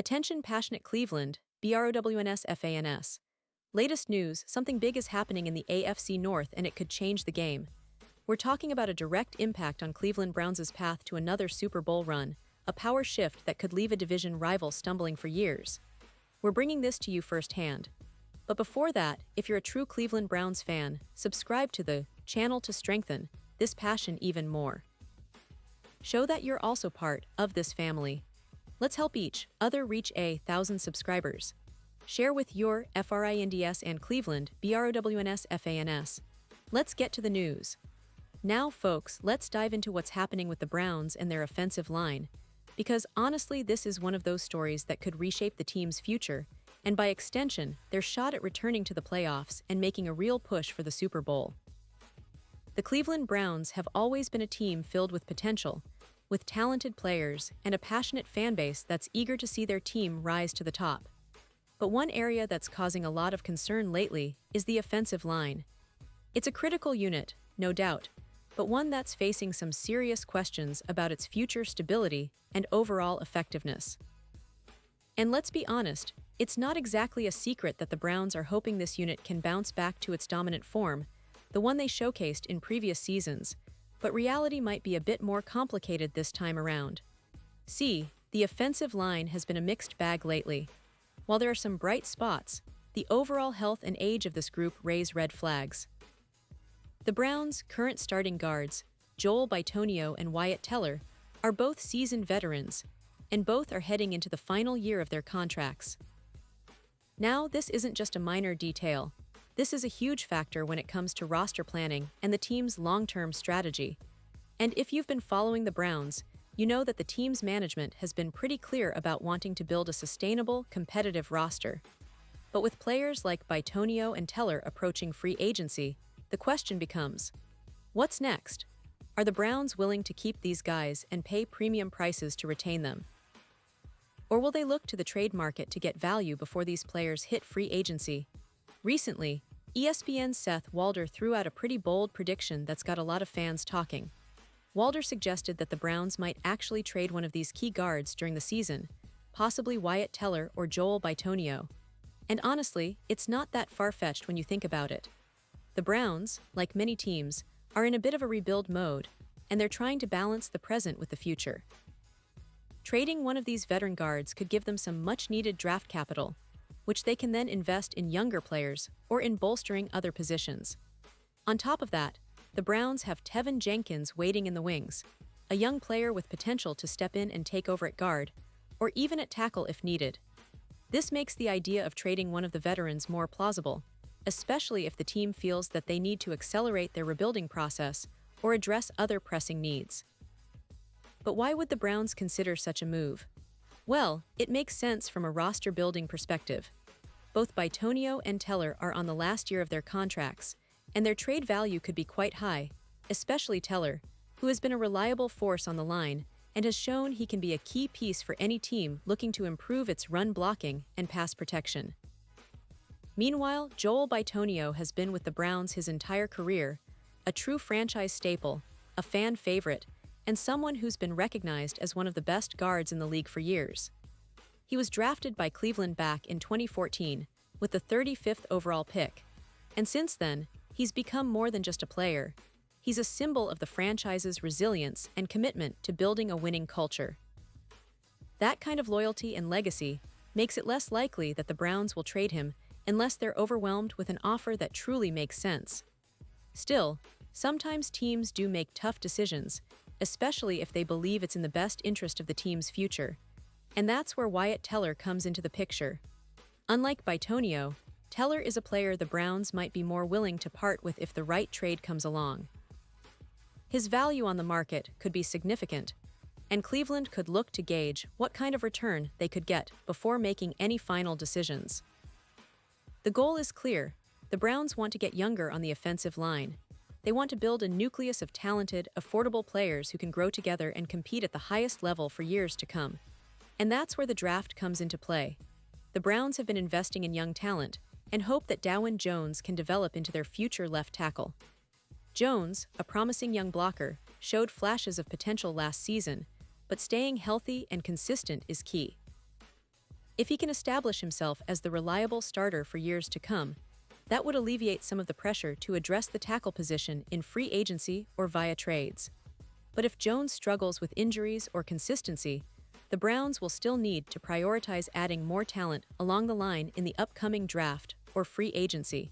Attention passionate Cleveland, Browns fans. Latest news, something big is happening in the AFC North and it could change the game. We're talking about a direct impact on Cleveland Browns' path to another Super Bowl run, a power shift that could leave a division rival stumbling for years. We're bringing this to you firsthand. But before that, if you're a true Cleveland Browns fan, subscribe to the channel to strengthen this passion even more. Show that you're also part of this family. Let's help each other reach 1,000 subscribers. Share with your friends and Cleveland Browns fans. Let's get to the news. Now, folks, let's dive into what's happening with the Browns and their offensive line. Because honestly, this is one of those stories that could reshape the team's future, and by extension, their shot at returning to the playoffs and making a real push for the Super Bowl. The Cleveland Browns have always been a team filled with potential, with talented players and a passionate fanbase that's eager to see their team rise to the top. But one area that's causing a lot of concern lately is the offensive line. It's a critical unit, no doubt, but one that's facing some serious questions about its future stability and overall effectiveness. And let's be honest, it's not exactly a secret that the Browns are hoping this unit can bounce back to its dominant form, the one they showcased in previous seasons, but reality might be a bit more complicated this time around. See, the offensive line has been a mixed bag lately. While there are some bright spots, the overall health and age of this group raise red flags. The Browns' current starting guards, Joel Bitonio and Wyatt Teller, are both seasoned veterans, and both are heading into the final year of their contracts. Now, this isn't just a minor detail. This is a huge factor when it comes to roster planning and the team's long-term strategy. And if you've been following the Browns, you know that the team's management has been pretty clear about wanting to build a sustainable, competitive roster. But with players like Bitonio and Teller approaching free agency, the question becomes, what's next? Are the Browns willing to keep these guys and pay premium prices to retain them? Or will they look to the trade market to get value before these players hit free agency? Recently, ESPN's Seth Walder threw out a pretty bold prediction that's got a lot of fans talking. Walder suggested that the Browns might actually trade one of these key guards during the season, possibly Wyatt Teller or Joel Bitonio. And honestly, it's not that far-fetched when you think about it. The Browns, like many teams, are in a bit of a rebuild mode, and they're trying to balance the present with the future. Trading one of these veteran guards could give them some much-needed draft capital, which they can then invest in younger players or in bolstering other positions. On top of that, the Browns have Tevin Jenkins waiting in the wings, a young player with potential to step in and take over at guard, or even at tackle if needed. This makes the idea of trading one of the veterans more plausible, especially if the team feels that they need to accelerate their rebuilding process or address other pressing needs. But why would the Browns consider such a move? Well, it makes sense from a roster-building perspective. Both Bitonio and Teller are on the last year of their contracts, and their trade value could be quite high, especially Teller, who has been a reliable force on the line and has shown he can be a key piece for any team looking to improve its run blocking and pass protection. Meanwhile, Joel Bitonio has been with the Browns his entire career, a true franchise staple, a fan favorite, and someone who's been recognized as one of the best guards in the league for years. He was drafted by Cleveland back in 2014 with the 35th overall pick, and since then, he's become more than just a player. He's a symbol of the franchise's resilience and commitment to building a winning culture. That kind of loyalty and legacy makes it less likely that the Browns will trade him unless they're overwhelmed with an offer that truly makes sense. Still, sometimes teams do make tough decisions, especially if they believe it's in the best interest of the team's future. And that's where Wyatt Teller comes into the picture. Unlike Bitonio, Teller is a player the Browns might be more willing to part with if the right trade comes along. His value on the market could be significant, and Cleveland could look to gauge what kind of return they could get before making any final decisions. The goal is clear. The Browns want to get younger on the offensive line. They want to build a nucleus of talented, affordable players who can grow together and compete at the highest level for years to come. And that's where the draft comes into play. The Browns have been investing in young talent and hope that Dawand Jones can develop into their future left tackle. Jones, a promising young blocker, showed flashes of potential last season, but staying healthy and consistent is key. If he can establish himself as the reliable starter for years to come, that would alleviate some of the pressure to address the tackle position in free agency or via trades. But if Jones struggles with injuries or consistency, the Browns will still need to prioritize adding more talent along the line in the upcoming draft or free agency.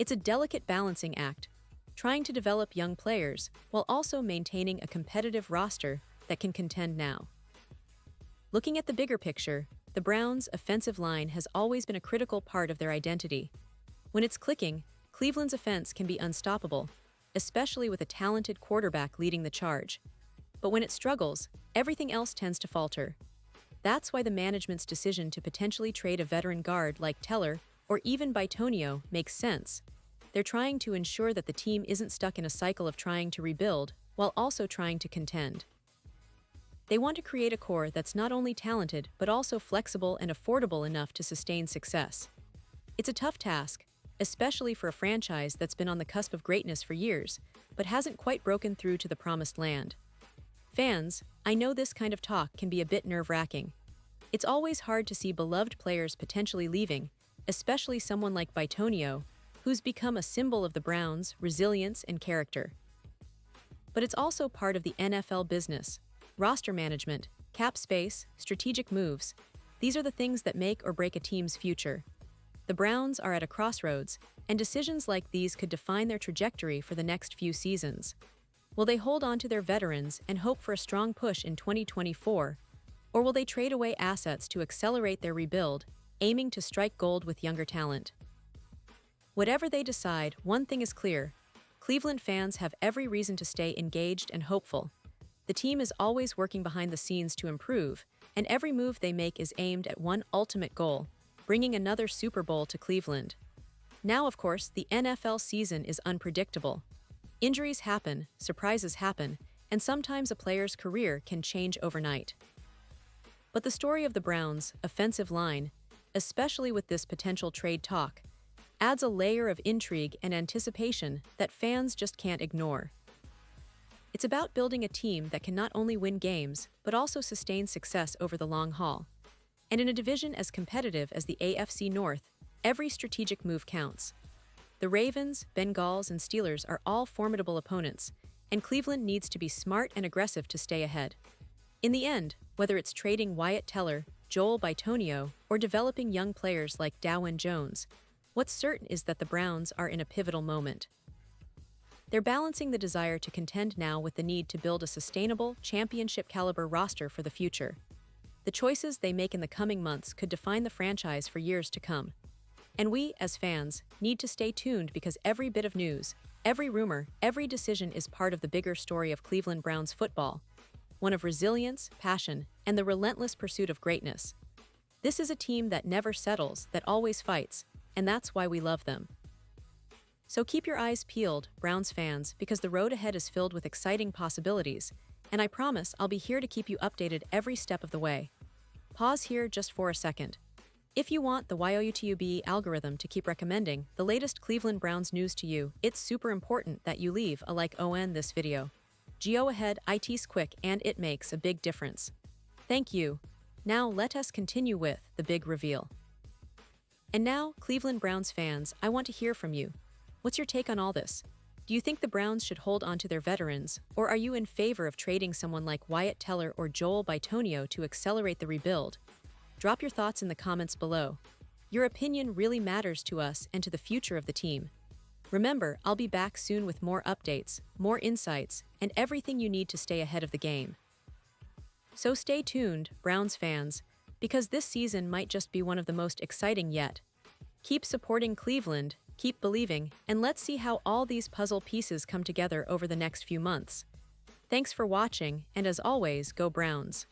It's a delicate balancing act, trying to develop young players while also maintaining a competitive roster that can contend now. Looking at the bigger picture, the Browns' offensive line has always been a critical part of their identity. When it's clicking, Cleveland's offense can be unstoppable, especially with a talented quarterback leading the charge. But when it struggles, everything else tends to falter. That's why the management's decision to potentially trade a veteran guard like Teller or even Bitonio makes sense. They're trying to ensure that the team isn't stuck in a cycle of trying to rebuild while also trying to contend. They want to create a core that's not only talented but also flexible and affordable enough to sustain success. It's a tough task, especially for a franchise that's been on the cusp of greatness for years, but hasn't quite broken through to the promised land. Fans, I know this kind of talk can be a bit nerve-wracking. It's always hard to see beloved players potentially leaving, especially someone like Bitonio, who's become a symbol of the Browns' resilience and character. But it's also part of the NFL business. Roster management, cap space, strategic moves, these are the things that make or break a team's future. The Browns are at a crossroads, and decisions like these could define their trajectory for the next few seasons. Will they hold on to their veterans and hope for a strong push in 2024, or will they trade away assets to accelerate their rebuild, aiming to strike gold with younger talent? Whatever they decide, one thing is clear: Cleveland fans have every reason to stay engaged and hopeful. The team is always working behind the scenes to improve, and every move they make is aimed at one ultimate goal: bringing another Super Bowl to Cleveland. Now, of course, the NFL season is unpredictable. Injuries happen, surprises happen, and sometimes a player's career can change overnight. But the story of the Browns' offensive line, especially with this potential trade talk, adds a layer of intrigue and anticipation that fans just can't ignore. It's about building a team that can not only win games, but also sustain success over the long haul. And in a division as competitive as the AFC North, every strategic move counts. The Ravens, Bengals, and Steelers are all formidable opponents, and Cleveland needs to be smart and aggressive to stay ahead. In the end, whether it's trading Wyatt Teller, Joel Bitonio, or developing young players like Dawand Jones, what's certain is that the Browns are in a pivotal moment. They're balancing the desire to contend now with the need to build a sustainable, championship-caliber roster for the future. The choices they make in the coming months could define the franchise for years to come. And we, as fans, need to stay tuned because every bit of news, every rumor, every decision is part of the bigger story of Cleveland Browns football, one of resilience, passion, and the relentless pursuit of greatness. This is a team that never settles, that always fights, and that's why we love them. So keep your eyes peeled, Browns fans, because the road ahead is filled with exciting possibilities, and I promise I'll be here to keep you updated every step of the way. Pause here just for a second. If you want the YouTube algorithm to keep recommending the latest Cleveland Browns news to you, it's super important that you leave a like on this video. Go ahead, it's quick and it makes a big difference. Thank you. Now let us continue with the big reveal. And now, Cleveland Browns fans, I want to hear from you. What's your take on all this? Do you think the Browns should hold on to their veterans, or are you in favor of trading someone like Wyatt Teller or Joel Bitonio to accelerate the rebuild? Drop your thoughts in the comments below. Your opinion really matters to us and to the future of the team. Remember, I'll be back soon with more updates, more insights, and everything you need to stay ahead of the game. So stay tuned, Browns fans, because this season might just be one of the most exciting yet. Keep supporting Cleveland, keep believing, and let's see how all these puzzle pieces come together over the next few months. Thanks for watching, and as always, go Browns.